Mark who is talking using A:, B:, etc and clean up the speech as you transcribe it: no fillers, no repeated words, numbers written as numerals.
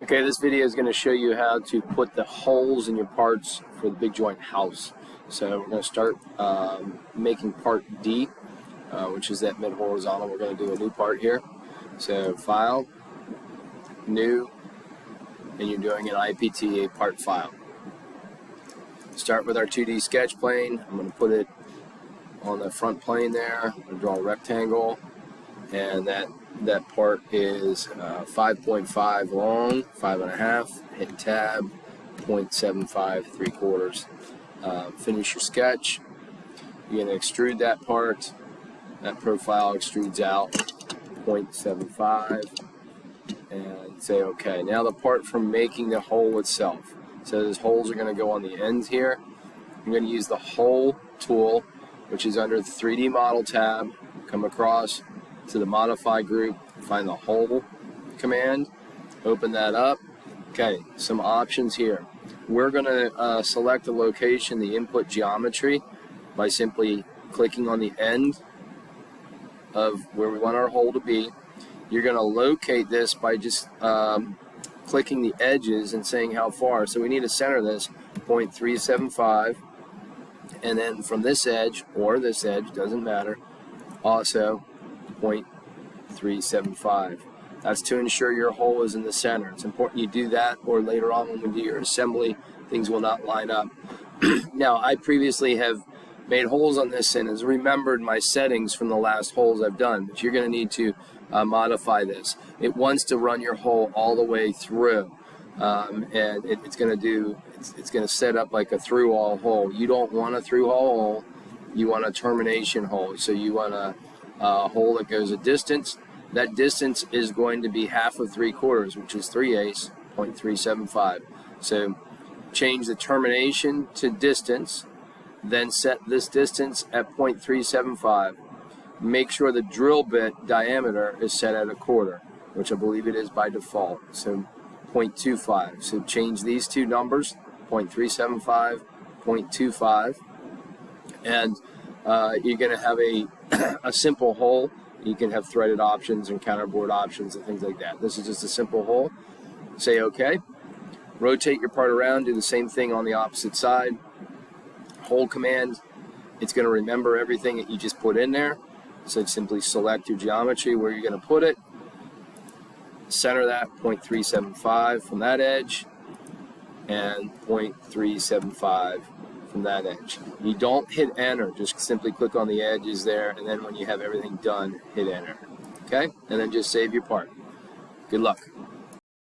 A: Okay, this video is going to show you how to put the holes in your parts for the big joint house. So we're going to start making part D, which is that mid-horizontal. We're going to do a new part here. So File, New, and you're doing an IPT, a part file. Start with our 2D sketch plane. I'm going to put it on the front plane there. I'm going to draw a rectangle, and that part is 5.5 long, 5.5, hit tab, 0.75, 3/4. Finish your sketch. You're going to extrude that part. That profile extrudes out 0.75 and say OK. Now the part from making the hole itself. So those holes are going to go on the ends here. I'm going to use the hole tool, which is under the 3D model tab. Come across to the modify group, find the hole command, open that up. Okay, some options here. We're going to select the location, the input geometry, by simply clicking on the end of where we want our hole to be. You're going to locate this by just clicking the edges and saying how far. So we need to center this 0.375, and then from this edge or this edge, doesn't matter, also 0.375. That's to ensure your hole is in the center. It's important you do that, or later on when we do your assembly, things will not line up. Now, I previously have made holes on this and has remembered my settings from the last holes I've done, but you're going to need to modify this. It wants to run your hole all the way through, and it's going to set up like a through-all hole. You don't want a through-all hole. You want a termination hole. So you want a hole that goes a distance. That distance is going to be half of 3/4, which is 3/8, 0.375. So change the termination to distance, then set this distance at 0.375. Make sure the drill bit diameter is set at 1/4, which I believe it is by default. So 0.25. So change these two numbers, 0.375, 0.25, and you're going to have a simple hole. You can have threaded options and counterbore options and things like that. This is just a simple hole. Say OK. Rotate your part around. Do the same thing on the opposite side. Hole command. It's going to remember everything that you just put in there. So simply select your geometry where you're going to put it. Center that 0.375 from that edge and 0.375 from that edge. You don't hit enter, just simply click on the edges there, and then when you have everything done, hit enter. Okay? And then just save your part. Good luck.